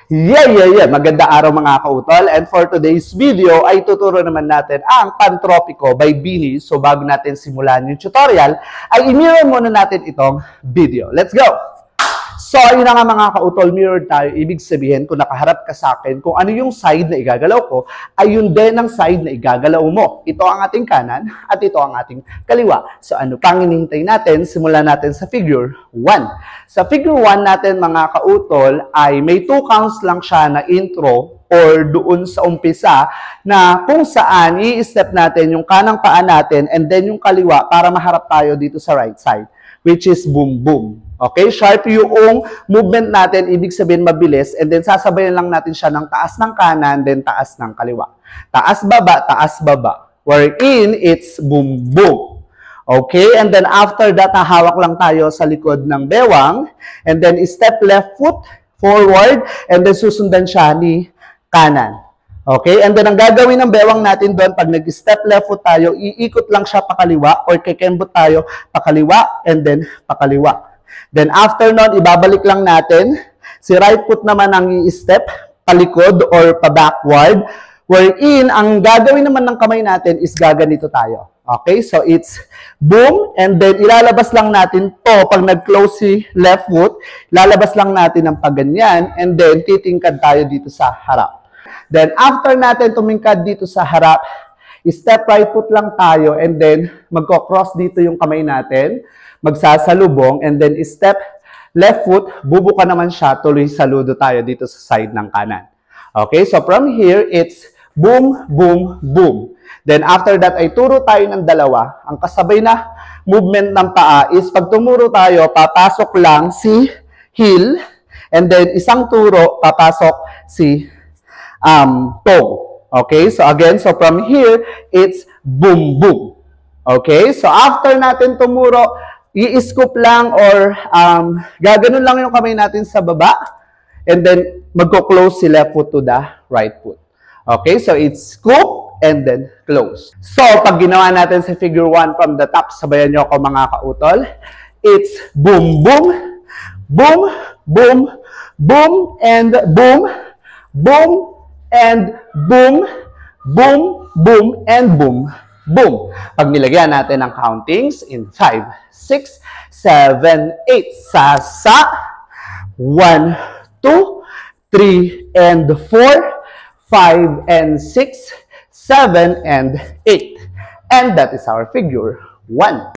Maganda araw mga kautol. And for today's video ay tuturo naman natin ang Pantropiko by Bini. So bago natin simulan yung tutorial, ay i-mirror muna natin itong video. Let's go! So ayun na nga mga kautol, mirror tayo. Ibig sabihin, kung nakaharap ka sa akin, kung ano yung side na igagalaw ko, ay yun din ang side na igagalaw mo. Ito ang ating kanan at ito ang ating kaliwa. So ano pang hinihintay natin? Simulan natin sa figure 1. Sa figure 1 natin mga kautol ay may 2 counts lang siya na intro or doon sa umpisa na kung saan i-step natin yung kanang paa natin and then yung kaliwa para maharap tayo dito sa right side, which is boom boom. Okay, sharp yung movement natin, ibig sabihin mabilis, and then sasabayan lang natin siya ng taas ng kanan, then taas ng kaliwa. Taas baba, wherein it's boom boom. Okay, and then after that, hawak lang tayo sa likod ng bewang, and then step left foot forward, and then susundan siya ni kanan. Okay, and then ang gagawin ng bewang natin doon, pag nag-step left foot tayo, iikot lang siya pakaliwa, or kikembot tayo pakaliwa, and then pakaliwa. Then after nun, ibabalik lang natin. Si right foot naman ang i-step palikod or pa-backward. Wherein, ang gagawin naman ng kamay natin is gaganito tayo. Okay? So it's boom, and then ilalabas lang natin to. Pag nag-close si left foot, lalabas lang natin ng paganyan, and then titingkad tayo dito sa harap. Then after natin tumingkad dito sa harap, step right foot lang tayo, and then magko-cross dito yung kamay natin, magsasalubong, and then step left foot, bubuka naman siya, tuloy saludo tayo dito sa side ng kanan. Okay, so from here, it's boom, boom, boom. Then after that, ay turo tayo ng dalawa. Ang kasabay na movement ng paa is pag tumuro tayo, papasok lang si heel, and then isang turo, papasok si toe. Okay, so again, so from here, it's boom, boom. Okay, so after natin tumuro, i-scoop lang or gaganon lang yung kamay natin sa baba, and then magko-close si left foot to the right foot. Okay, so it's scoop and then close. So pag ginawa natin sa figure 1 from the top, sabayan nyo ako mga kautol, it's boom, boom, boom, boom, boom, and boom, boom, and boom, boom, boom, and boom, boom. Pag nilagyan natin ang countings in 5, 6, 7, 8. Sasa. 1, 2, 3, and 4, 5, and 6, 7, and 8. And that is our figure 1.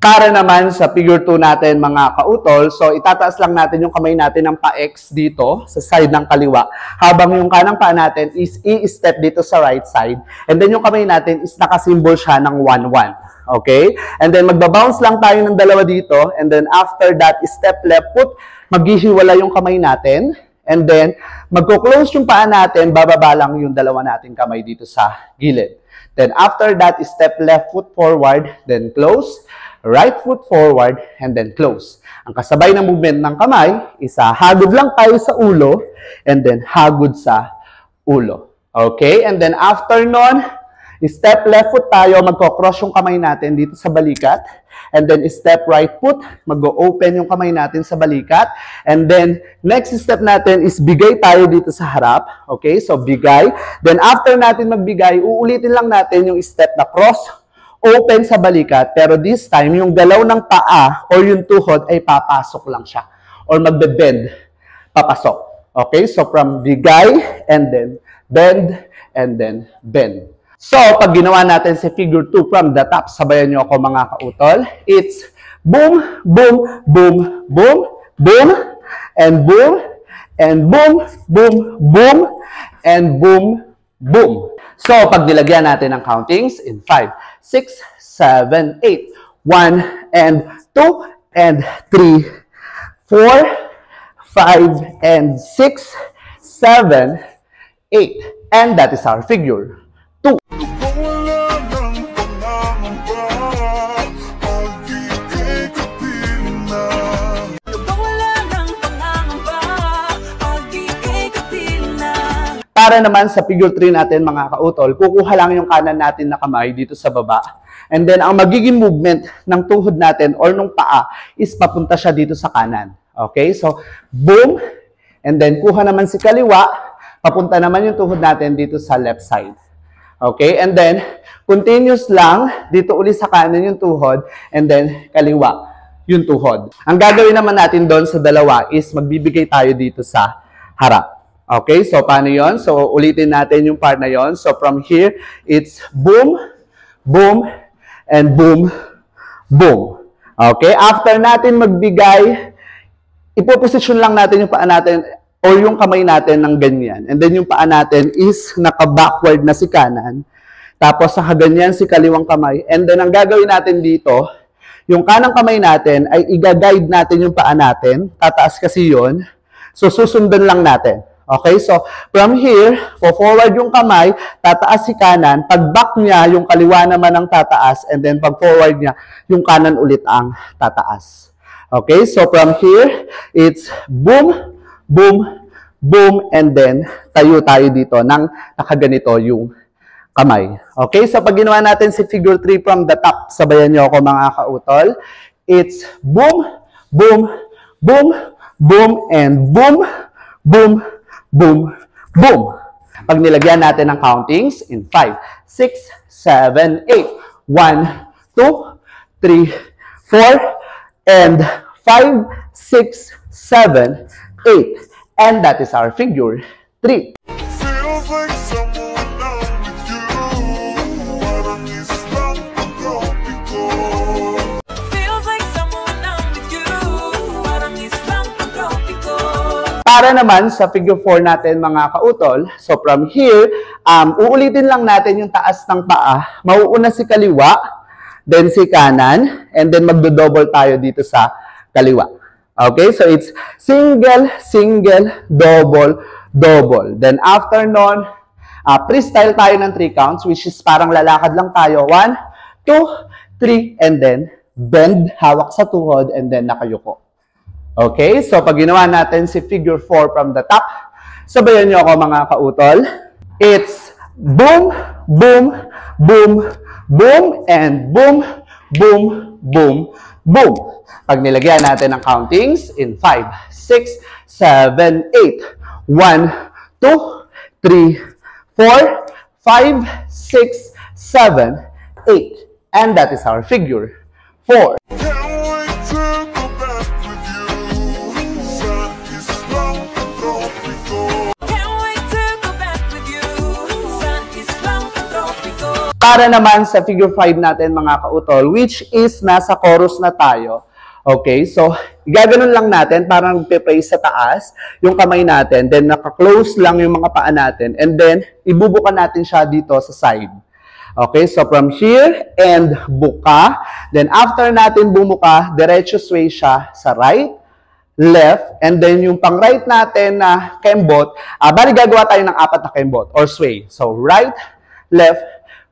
Para naman sa figure 2 natin mga kautol, so itataas lang natin yung kamay natin ng pa-X dito sa side ng kaliwa, habang yung kanang paa natin is i-step dito sa right side, and then yung kamay natin is nakasimbol siya ng 1-1. Okay? And then magbabounce lang tayo ng dalawa dito, and then after that, step left foot, maghihiwala yung kamay natin, and then magko-close yung paa natin, bababa lang yung dalawa nating kamay dito sa gilid. Then after that, step left foot forward, then close, right foot forward, and then close. Ang kasabay na movement ng kamay, isa hagod lang tayo sa ulo, and then hagod sa ulo. Okay? And then after nun, step left foot tayo, magko-cross yung kamay natin dito sa balikat, and then step right foot, mag-open yung kamay natin sa balikat, and then next step natin is bigay tayo dito sa harap. Okay? So bigay. Then after natin magbigay, uulitin lang natin yung step na cross, open sa balikat, pero this time, yung galaw ng paa or yung tuhod ay papasok lang siya. Or magbe-bend, papasok. Okay? So, from bigay, and then bend, and then bend. So, pag ginawa natin sa figure 2 from the top, sabayan nyo ako mga kautol, it's boom, boom, boom, boom, boom, and boom, and boom, boom, boom, and boom, boom. So, pag nilagyan natin ang countings in 5, 6, 7, 8, 1, and 2, and 3, 4, 5, and 6, 7, 8. And that is our figure 2. Para naman sa figure 3 natin mga kautol, kukuha lang yung kanan natin na kamay dito sa baba. And then ang magiging movement ng tuhod natin or ng paa is papunta siya dito sa kanan. Okay? So, boom. And then kuha naman si kaliwa, papunta naman yung tuhod natin dito sa left side. Okay? And then, continuous lang, dito uli sa kanan yung tuhod, and then kaliwa yung tuhod. Ang gagawin naman natin doon sa dalawa is magbibigay tayo dito sa harap. Okay, so paano yon? So, ulitin natin yung part na yon. So, from here, it's boom, boom, and boom, boom. Okay, after natin magbigay, ipoposisyon lang natin yung paa natin o yung kamay natin ng ganyan. And then, yung paa natin is naka-backward na si kanan. Tapos, nakaganyan si kaliwang kamay. And then, ang gagawin natin dito, yung kanang kamay natin ay i-guide natin yung paa natin. Tataas kasi yon. So, susundan lang natin. Okay, so from here, forward yung kamay, tataas si kanan, pag back niya, yung kaliwa naman ang tataas, and then pag forward niya, yung kanan ulit ang tataas. Okay, so from here, it's boom, boom, boom, and then tayo dito nang nakaganito yung kamay. Okay, so pag ginawa natin si figure 3 from the top, sabayan niyo ako mga kautol, it's boom, boom, boom, boom, and boom, boom, boom, boom. Pag nilagyan natin ng countings in 5, 6, 7, 8. 1, 2, 3, 4, and 5, 6, 7, 8. And that is our figure 3. Feels like someone I'm with you. Parang isang pagkapiko. Feels like someone I'm with you. Parang isang pagkapiko. Para naman sa figure 4 natin mga kautol, so from here, uulitin lang natin yung taas ng paa. Mauuna si kaliwa, then si kanan, and then magdo-double tayo dito sa kaliwa. Okay, so it's single, single, double, double. Then after nun, freestyle tayo ng 3 counts, which is parang lalakad lang tayo. 1, 2, 3, and then bend, hawak sa tuhod, and then nakayuko. Okay, so pag ginawa natin si figure 4 from the top, sabayan niyo ako mga kautol. It's boom, boom, boom, boom, and boom, boom, boom, boom. Pag nilagyan natin ng countings in 5, 6, 7, 8. 1, 2, 3, 4, 5, 6, 7, 8. And that is our figure 4. Para naman sa figure 5 natin mga kautol, which is nasa chorus na tayo. Okay, so gaganon lang natin, parang nagpe-praise sa taas, yung kamay natin, then naka-close lang yung mga paa natin, and then ibubuka natin siya dito sa side. Okay, so from here, and buka. Then after natin bumuka, diretso sway siya sa right, left, and then yung pang right natin na kembot, bali gagawa tayo ng 4 na kembot or sway. So right, left,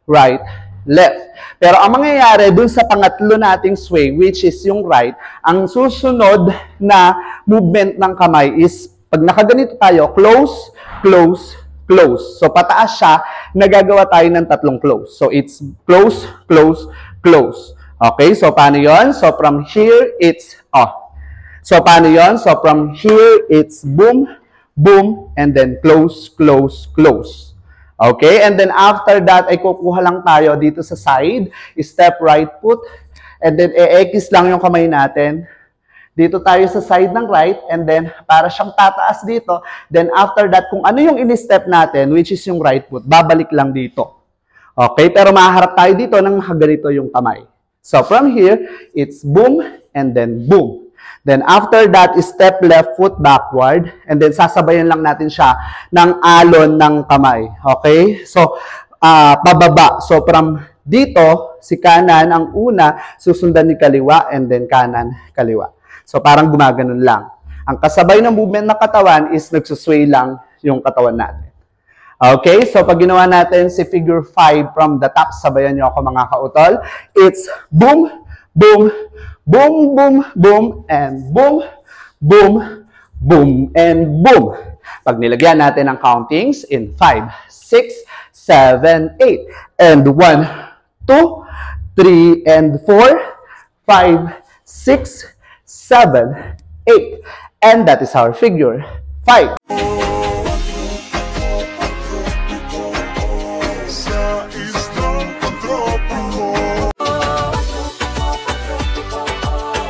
right, left. Pero ang mangyayari dun sa pangatlo nating sway, which is yung right, ang susunod na movement ng kamay is, pag nakaganito tayo, close, close, close. So pataas siya, nagagawa tayo ng 3 close. So it's close, close, close. Okay, so paano yon? So from here, it's off. So paano yon? So from here, it's boom, boom, and then close, close, close. Okay, and then after that, ay kukuha lang tayo dito sa side, step right foot, and then e-X lang yung kamay natin. Dito tayo sa side ng right, and then para siyang tataas dito. Then after that, kung ano yung in-step natin, which is yung right foot, babalik lang dito. Okay, pero maharap tayo dito nang ganito yung kamay. So from here, it's boom, and then boom. Then after that, step left foot backward, and then sasabayan lang natin siya ng alon ng kamay. Okay? So, pababa. So, from dito, si kanan ang una, susundan ni kaliwa, and then kanan, kaliwa. So, parang gumaganon lang. Ang kasabay ng movement ng katawan is nagsusway lang yung katawan natin. Okay? So, pag ginawa natin si figure 5 from the top, sabayan niyo ako mga kautol. It's boom, boom, boom, boom, boom, and boom, boom, boom, and boom. Pag nilagyan natin ang countings in 5, 6, 7, 8. And 1, 2, 3, and 4, 5, 6, 7, 8. And that is our figure 5. Sa islang pantropiko.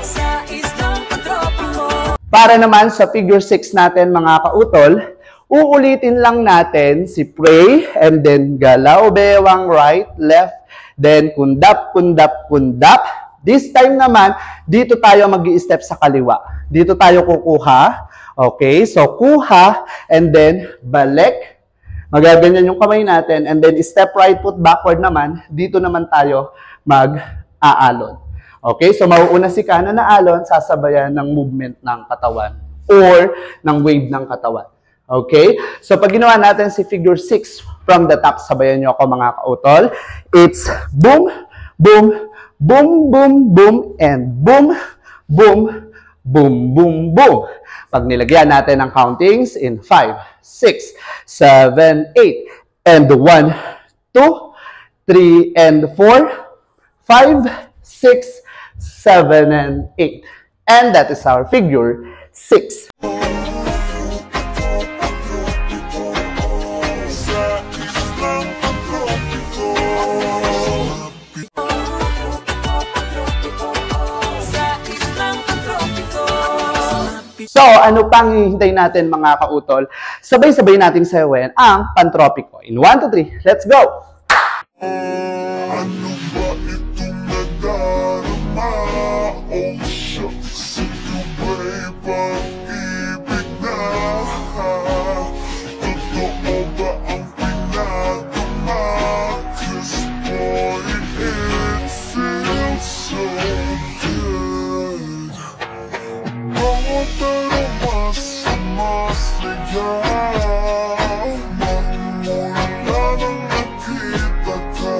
Sa islang pantropiko. Para naman sa figure 6 natin mga kautol, uulitin lang natin si pray and then galaw bewang right, left, then kundap, kundap, kundap. This time naman, dito tayo mag-i-step sa kaliwa. Dito tayo kukuha. Okay, so kuha and then balik. Magaganyan yung kamay natin and then step right foot backward naman. Dito naman tayo mag-aalon. Okay, so mauuna si kanan na alon, sasabayan ng movement ng katawan or ng wave ng katawan. Okay, so pag ginawa natin si figure 6 from the top, sabayan nyo ako mga kautol. It's boom, boom, boom, boom, boom, and boom, boom, boom, boom, boom. Pag nilagyan natin ang countings in 5, 6, 7, 8, and 1, 2, 3, and 4, 5, 6, 7, and 8. And that is our figure 6. Sa islang pantropiko. Sa islang pantropiko. So, ano pang hihintay natin mga kautol? Sabay-sabay nating sayawan ang pantropiko. In 1, 2, 3, let's go! Ano ba itong nadarama? Oh shucks, ito ba'y pag-ibig na? Totoo ba ang pinagama? 'Cause boy, it feels so good. Bawat aroma sumasigaw, magmula nang nakita ka.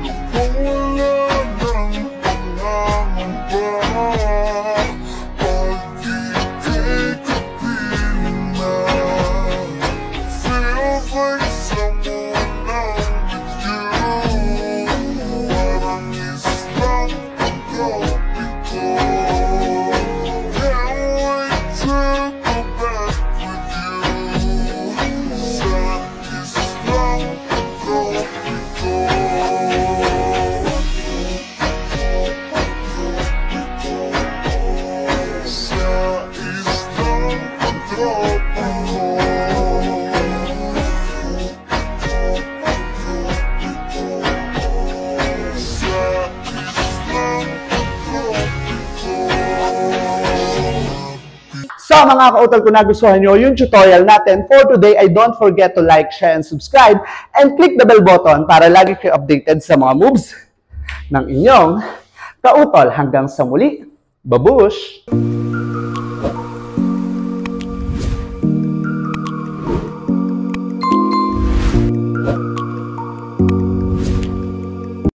Nawawala ng pangangamba, pag-ibig kapiling na. Feels like someone I'm with you. Parang islang pantropiko. Can't wait to go back with you. Sa islang pantropiko. Sa islang pantropiko. Sa islang pantropiko. So mga kautol, kung nagustuhan nyo yung tutorial natin for today, ay don't forget to like, share, and subscribe, and click the bell button para lagi kayo updated sa mga moves ng inyong kautol. Hanggang sa muli, babush!